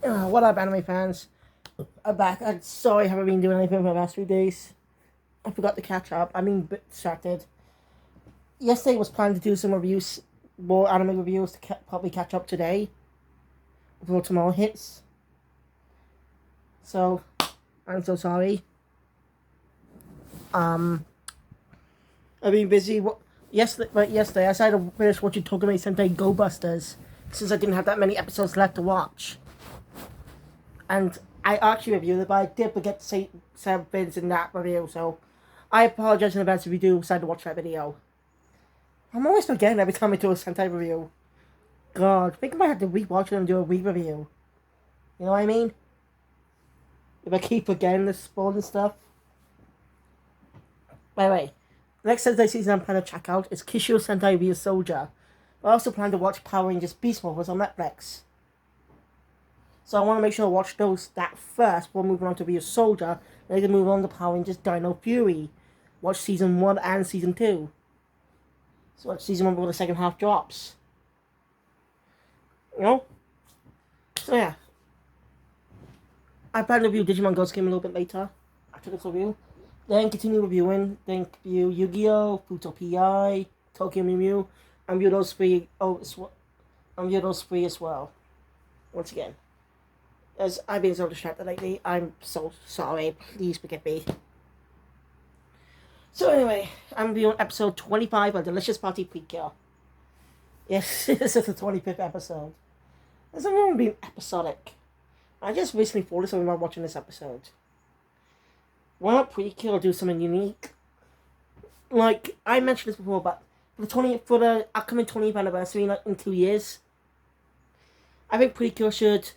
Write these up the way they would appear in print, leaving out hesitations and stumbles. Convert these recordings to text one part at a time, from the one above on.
What up, anime fans? I'm back. I'm sorry I haven't been doing anything for the last 3 days. I forgot to catch up. I mean, a bit distracted. Yesterday was planning to do some reviews, more anime reviews to probably catch up today before tomorrow hits. So, I'm so sorry. Um, I've been busy. Yesterday I decided to finish watching Tokyo Sentai Go Busters since I didn't have that many episodes left to watch. And I actually reviewed it, but I did forget to say some things in that review, so I apologize in advance if you do decide to watch that video. I'm always forgetting every time I do a Sentai review. God, I think I might have to rewatch it and do a re-review. You know what I mean? If I keep forgetting the spoiled and stuff. By the way, next Sentai season I'm planning to check out is Kishio Sentai Real Soldier. I also plan to watch Power Rangers Beast Morphers on Netflix. So I want to make sure I watch that first before moving on to Real Soldier. Then I can move on to Power Rangers Dino Fury. Watch season 1 and season 2. So watch season 1 before the second half drops. You know? So yeah. I plan to review Digimon Ghost Game a little bit later. After this review. Then continue reviewing. Then review Yu-Gi-Oh! Futo PI. Tokyo Mew Mew. And review those three. And review those three as well. Once again. As I've been so distracted lately, I'm so sorry. Please forgive me. So anyway, I'm reviewing episode 25 of Delicious Party Precure. Yes, this is the 25th episode. This hasn't been episodic. I just recently thought of something about watching this episode. Why not Precure do something unique? Like, I mentioned this before, but for the upcoming 20th anniversary in 2 years, I think Precure should,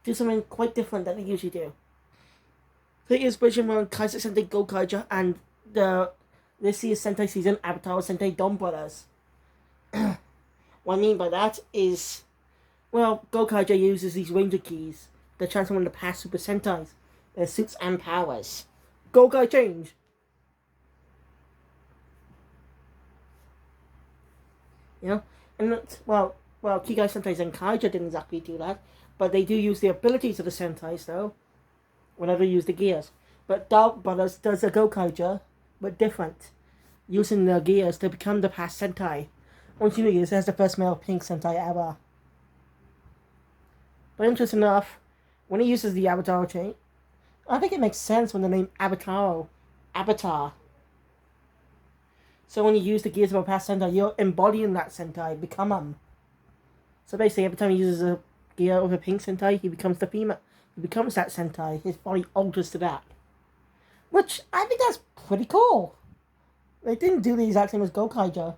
do something quite different than they usually do. The inspiration from Kaiser Sentai Go Kaija and this year's Sentai season Avatar Sentai Dawn Brothers. What I mean by that is, well, Go Kaija uses these Ranger keys that transform into past Super Sentais, their suits and powers. Go Kai change! And well, Kigai Sentai and Kaija didn't exactly do that, but they do use the abilities of the Sentais though, whenever they use the gears. But Dark Brothers does a Go Kaija, but different, using the gears to become the past Sentai. Once you know this, that's the first male pink Sentai ever. But interesting enough, when he uses the Avatar chain, I think it makes sense when the name Avatar. So when you use the gears of a past Sentai, you're embodying that Sentai, become him. So basically, every time he uses a gear of a pink Sentai, he becomes the female. He becomes that Sentai. His body alters to that. Which, I think that's pretty cool. They didn't do the exact same as Gokaija,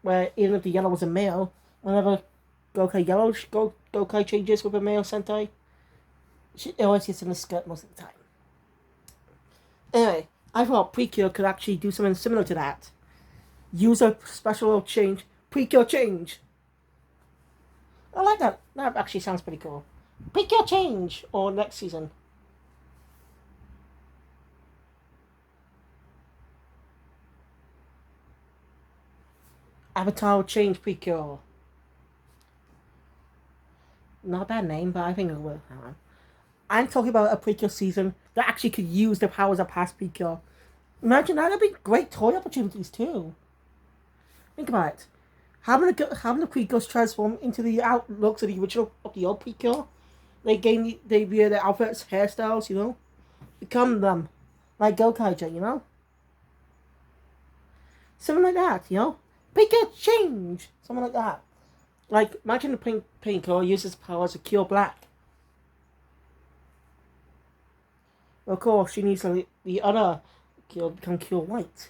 where even if the yellow was a male, whenever Gokai changes with a male Sentai, it always gets in the skirt most of the time. Anyway, I thought Precure could actually do something similar to that. Use a special change. Precure change. I like that. That actually sounds pretty cool. Precure change! Or next season. Avatar change Precure. Not a bad name, but I think it will. I'm talking about a Precure season that actually could use the powers of past Precure. Imagine that would be great toy opportunities too. Think about it. Having the Precures transform into the outlooks of the original of the old Precure. They wear their outfits, hairstyles, become them, like Gokaija, something like that, Precure change, something like that. Like imagine the Precure uses powers to cure black. Of course, she needs the other cure to become cure white.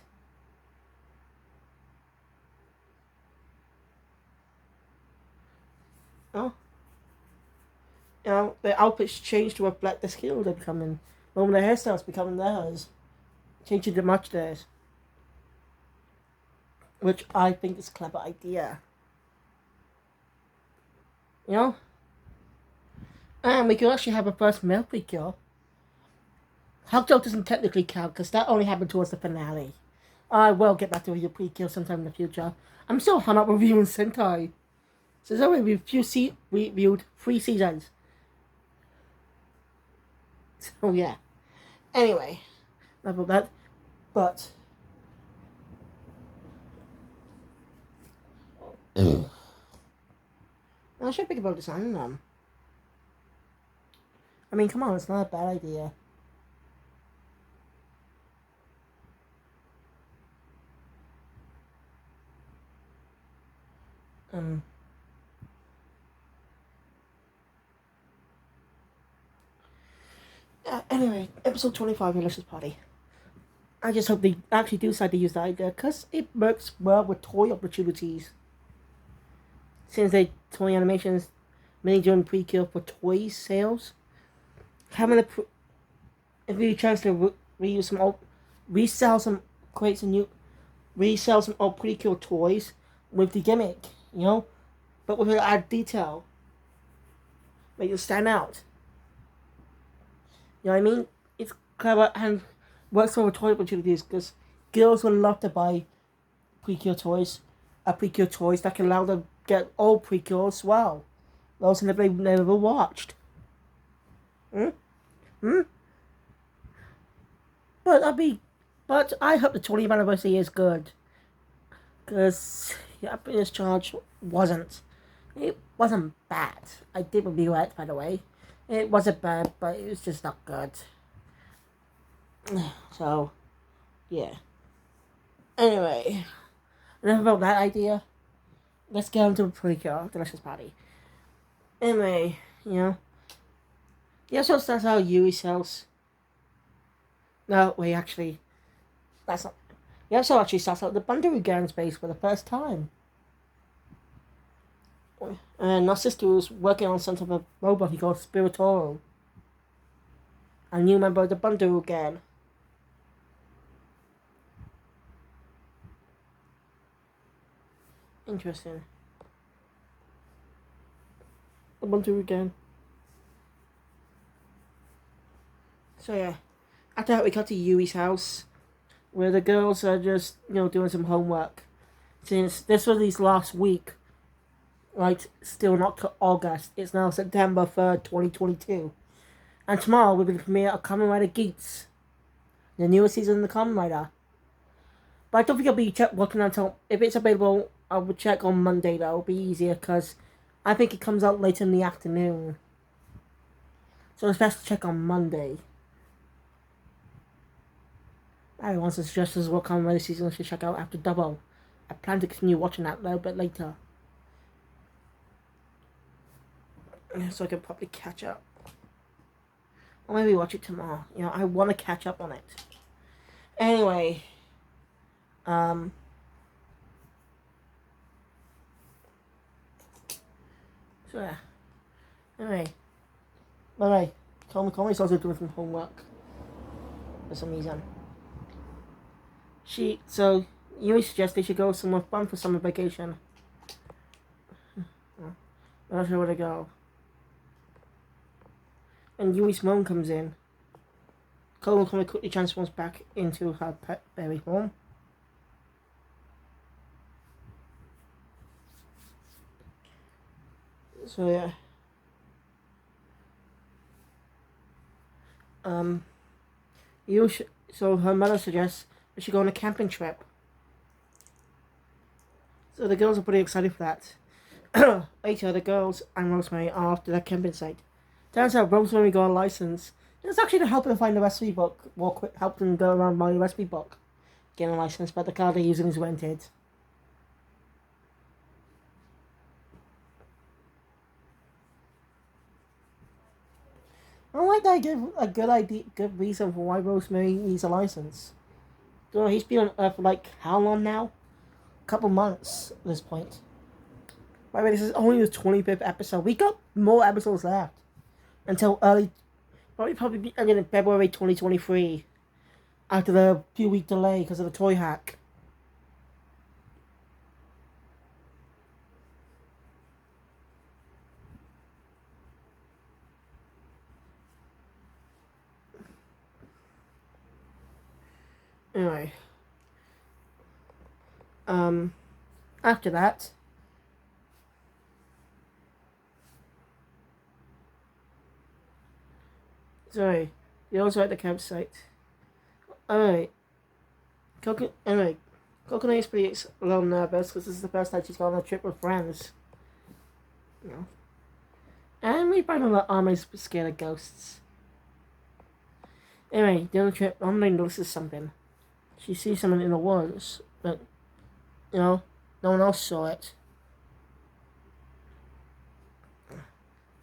Their outfits change to reflect the skill they're becoming. When their hairstyles becoming theirs, changing to match theirs. Which I think is a clever idea. And we could actually have a first male Precure. Hakuto doesn't technically count because that only happened towards the finale. I will get back to your Precure sometime in the future. I'm still hung up reviewing Sentai. So already reviewed 3 seasons. So yeah. Anyway, enough of that. But I should think about designing them. I mean, come on, it's not a bad idea. Um. Anyway, episode 25 of Delicious Party. I just hope they actually do decide to use that idea because it works well with toy opportunities. Since they toy animations mainly doing Precure for toy sales, having if you chance to reuse some old, resell some, create some new, resell some old Precure toys with the gimmick, but with an add detail, make it stand out. You know what I mean? It's clever and works well with toy opportunities because girls would love to buy Precure toys, Precure toys that can allow them to get old Precure as well. Those that they've never watched. Hmm? Hmm? But but I hope the 20th anniversary is good. Because the happiness charge wasn't. It wasn't bad. I did review it, by the way. It wasn't bad, but it was just not good. So, yeah. Anyway, enough about that idea. Let's get on to Precure, Delicious Party. Anyway, the episode starts out Yui sells. No, wait, actually, that's not. The episode actually starts out the Bundaroo Gang space for the first time. And our sister was working on some type of robot he called Spiritoro. A new member of the Bundaroo Gang. Interesting. The Bundaroo Gang. So yeah, after that we got to Yui's house, where the girls are just doing some homework. Since this was his last week, right? Still not to August. It's now September 3rd, 2022, and tomorrow we'll be the premiere of Kamen Rider Geats, the newest season of the Kamen Rider. But I don't think I'll be working until if it's available. I will check on Monday. That'll be easier because I think it comes out later in the afternoon. So it's best to check on Monday. I want to suggest as what Kamen Rider season I should check out after Double. I plan to continue watching that a little bit later. So I can probably catch up. Or maybe watch it tomorrow. I want to catch up on it. Anyway. So yeah. Anyway. Bye. Komi's also doing some homework. For some reason. You suggest they should go somewhere fun for summer vacation. I'm not sure where to go. And Yui's mom comes in. Komi quickly transforms back into her pet berry form. So yeah. So her mother suggests we should go on a camping trip. So the girls are pretty excited for that. Later, the girls and Rosemary are off to their camping site. Turns out Rosemary got a license. It's actually to help them find the recipe book, or help them go around by the recipe book, get a license, but the car they're using is rented. I like that. Give a good reason for why Rosemary needs a license. He's been on Earth for like how long now? A couple months at this point. By the way, this is only the 25th episode. We got more episodes left until probably be ending in February 2023. After the few-week delay because of the toy hack. Anyway. After that, Sorry. You're also at the campsite. Alright. Anyway, Coconut is pretty a little nervous because this is the first time she's gone on a trip with friends. You know. And we find out that Ami's scared of ghosts. Anyway, during the trip, Ami notices something. She sees someone in the woods, but, no one else saw it.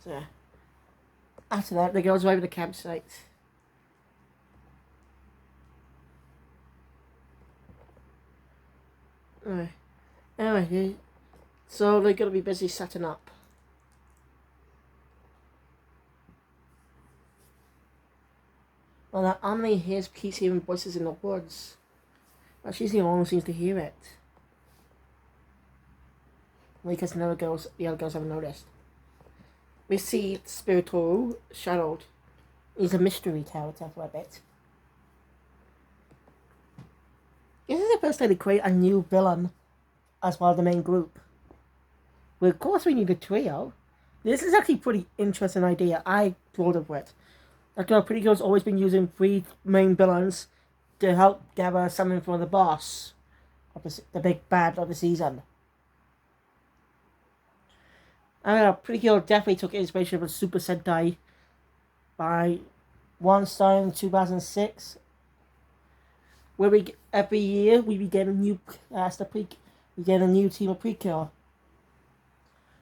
So, after that, the girls arrive at the campsite. Anyway, so they're gonna be busy setting up. Well, that Omni keeps hearing voices in the woods, but she's the only one who seems to hear it. Because the other girls haven't noticed. We see Spiritual shadowed. He's a mystery character for a bit. This is the first time they create a new villain as part of the main group. Well, of course we need a trio. This is actually a pretty interesting idea. I thought of it. Like, Precure has always been using 3 main villains to help gather something from the boss of the big bad of the season. I don't know, Precure definitely took inspiration from Super Sentai by one starting in 2006. Where every year we get a new we get a new team of Precure.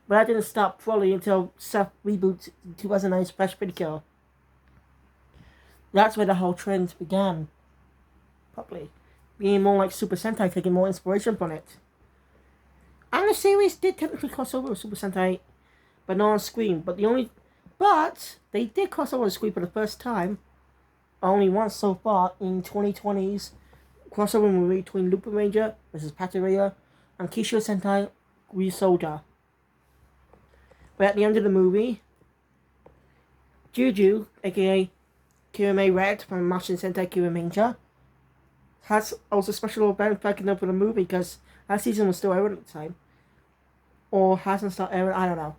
But that didn't stop fully until Seth rebooted in 2009's Fresh Precure. That's where the whole trend began. Probably being more like Super Sentai, taking more inspiration from it. And the series did technically cross over with Super Sentai, but not on screen. But they did cross over on screen for the first time, only once so far in 2020's crossover movie between Lupin Ranger vs. Pataria and Kisho Sentai Ryusoda. But at the end of the movie, Juju, aka Kirame Red from Machin Sentai Kiramanger, has also a special event backing up for the movie because that season was still airing at the time. Or hasn't started airing, I don't know.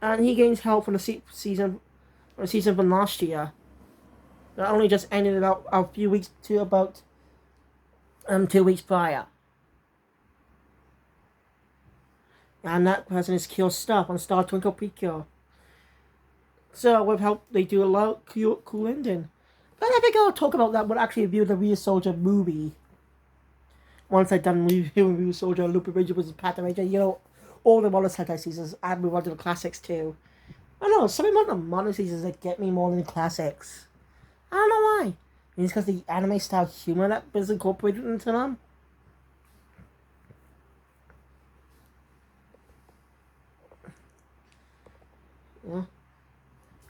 And he gains help from the season from last year. That only just ended about a few weeks to about 2 weeks prior. And that person is Kyo Stuff on Star Twinkle Precure. So with help they do a lot of cool ending. But I think I'll talk about that when I actually review the Real Soldier movie. Once I've done reviewing Real Soldier, Lupin Ranger vs. Pata Ranger, all the modern Sentai seasons, and move on to the classics too. I don't know, something about the modern seasons that get me more than the classics. I don't know why. Maybe it's because the anime style humor that is incorporated into them. Yeah.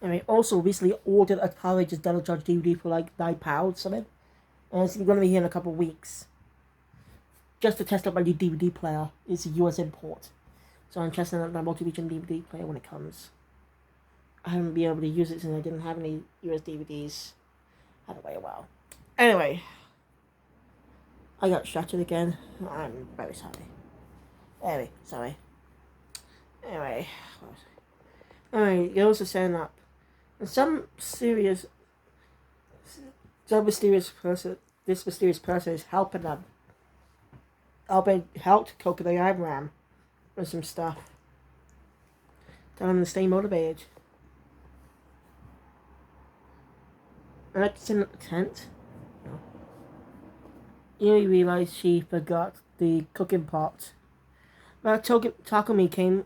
Anyway, also recently ordered a Power Rangers Devil Judge DVD for like £9 something. And it's going to be here in a couple of weeks. Just to test out my new DVD player. It's a US import. So I'm testing out my multi-region DVD player when it comes. I haven't been able to use it since I didn't have any US DVDs. Had to wait a while. Anyway. I got distracted again. I'm very sorry. Sorry. Anyway, girls are setting up. And this mysterious person is helping them. Helped Coconut Ram with some stuff. Telling them to stay motivated. And it's in the tent. No. You realize she forgot the cooking pot. But Takumi came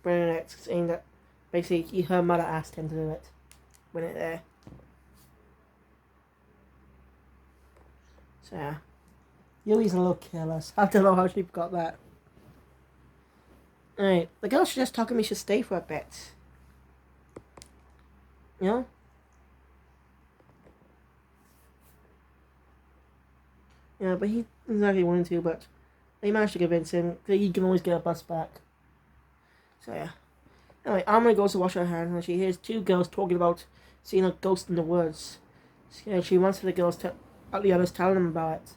bringing it, saying that basically her mother asked him to do it. Bring it there. So yeah. Yui's a little careless. I don't know how she forgot that. Alright, the girl suggests Takumi should stay for a bit. You know? Yeah, but he doesn't actually want to, but they managed to convince him that he can always get a bus back. So yeah. Anyway, Amina goes to wash her hands and she hears 2 girls talking about seeing a ghost in the woods. So she wants the girls to the others telling them about it.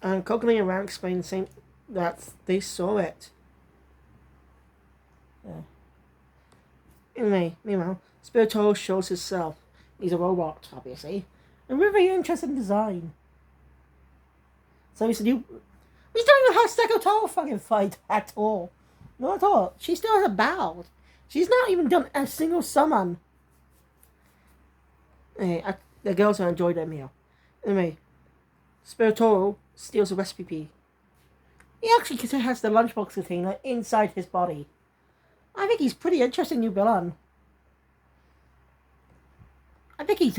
And Coconut and Ram explain the same that they saw it. Yeah. Anyway, meanwhile, Spirito shows himself. He's a robot, obviously. And we're very interested in design. So he said, we don't even have Secretary fucking fight at all. Not at all. She still has a bow. She's not even done a single summon. Anyway, the girls have enjoyed their meal. Anyway, Spiritoro steals a recipe. He actually has the lunchbox container inside his body. I think he's pretty interesting new villain. I think he's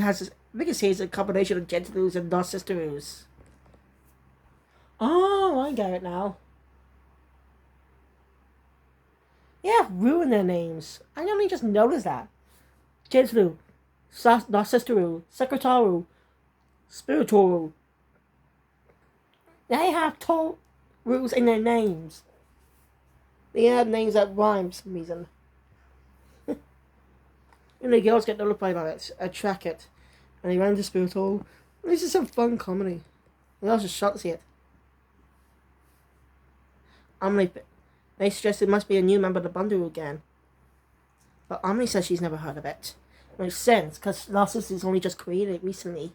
a combination of Gentiloos and Narcissisteroos. Oh, I get it now. Yeah, ruined their names. I only just noticed that. Gentiloo, Narcissisteroo, Secretaru, Spiritoru. They have rules in their names. They have names that rhyme for some reason. And the girls get notified about it, track it, and they run into Spiritoru. This is some fun comedy. They also shocked to see it. They suggest it must be a new member of the bundle again. But Omni says she's never heard of it. Makes sense, because Narcissus is only just created recently.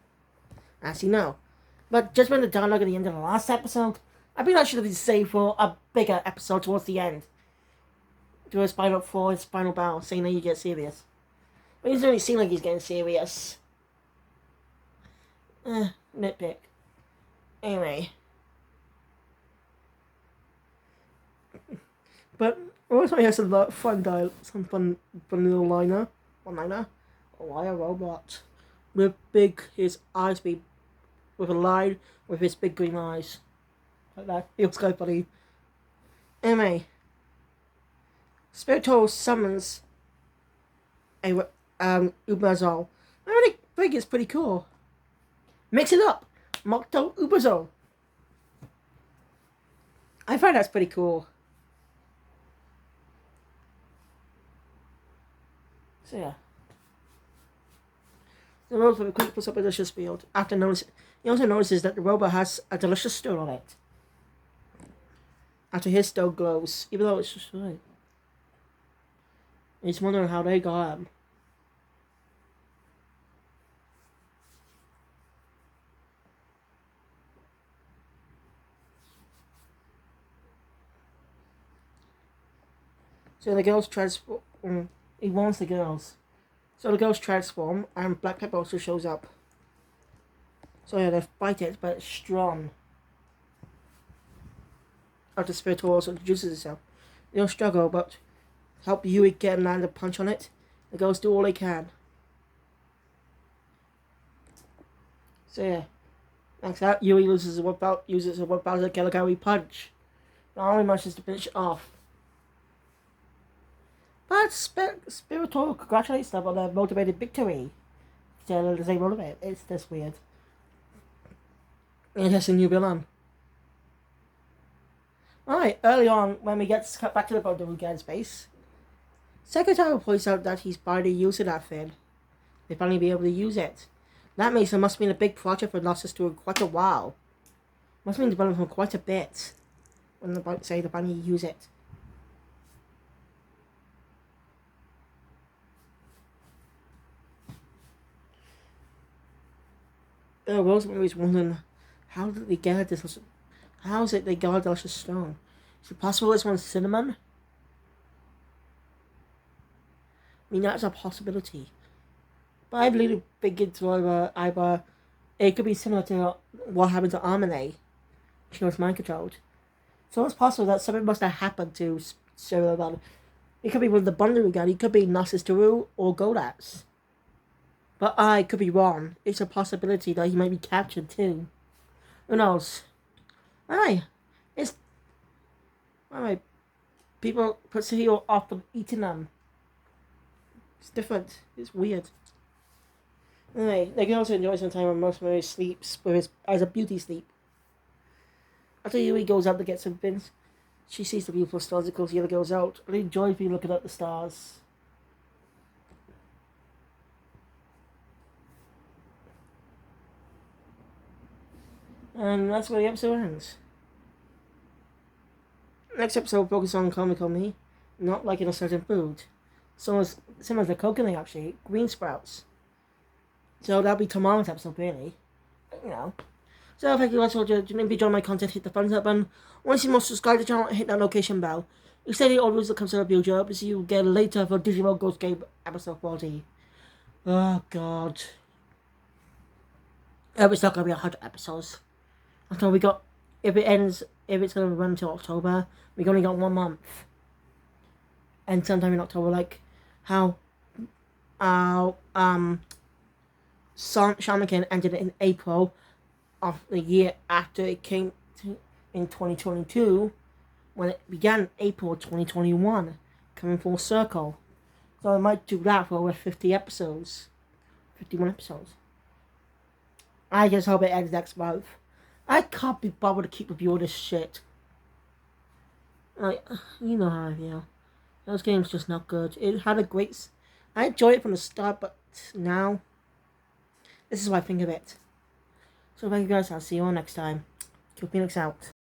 As you know. But just when the dialogue at the end of the last episode, I think that should have been saved for a bigger episode towards the end. Do his final bow, saying that you get serious. But he doesn't really seem like he's getting serious. Nitpick. Anyway. But also he has some fun little one-liner. Why a robot? With his eyes be with a line with his big green eyes. Like that. It was quite funny. Anyway. Spirito summons a Ubazol. I really think it's pretty cool. Mix it up. Mocto Ubazol. I find that's pretty cool. So yeah. The robot with a quick puts up a delicious field. He also notices that the robot has a delicious stone on it. After his stone glows, even though it's just right. He's wondering how they got him. So the girls transform. He wants the girls. So the girls transform, and Black Pepper also shows up. So yeah, they fight it, but it's strong. After Spirito also introduces himself. They don't struggle, but help Yui get and land a punch on it. The girls do all they can. So yeah. Next out, Yui uses a 1,000 Caligari punch. Not only manages to finish it off. But Spirito congratulates them on their motivated victory. So they motivate. It's just weird. It has a new villain. Alright, early on, when we get cut back to the bundle again space, Secretary points out that he's finally using that thing. They finally be able to use it. That means it must have been a big project for Narcissus doing quite a while. Must have been developed for quite a bit. When they say they finally use it. Rosemary is wondering, how did they get this? How is it they got a delicious stone? Is it possible this one's cinnamon? I mean, that's a possibility. But I believe it's either it could be similar to what happened to Armene. She was mind controlled. So it's possible that something must have happened to Cerebral. It could be with the bundle again. It could be Narcissisteru or Godax. But I could be wrong. It's a possibility that he might be captured too. Who knows? Alright. People put Sahil off of eating them. It's different. It's weird. Anyway, they can also enjoy some time when Rosemary sleeps as a beauty sleep. After Yui goes out to get some things, she sees the beautiful stars and calls the other girls out. I enjoy being looking at the stars. And that's where the episode ends. Next episode focuses on comical me, not liking a certain food. So it's similar to coconut actually, green sprouts. So that'll be tomorrow's episode really. You know. So thank you guys for watching. If you enjoyed my content, hit the thumbs up button. Want to see more, subscribe to the channel and hit that notification bell. Extended audios that comes to the future. Hope to see you again later for Digimon Ghost Game episode 40. Oh god. I hope it's not gonna be 100 episodes. After we got, if it's gonna run until October, we've only got 1 month. And sometime in October, like how Shaman ended in April of the year after it came to, in 2022, when it began April 2021, coming full circle. So I might do that for over 50 episodes. 51 episodes. I just hope it ends next month. I can't be bothered to keep reviewing this shit. Like, you know how I feel. Those games just not good. It had a great... I enjoyed it from the start, but now... This is what I think of it. So thank you guys, I'll see you all next time. Kill Phoenix out.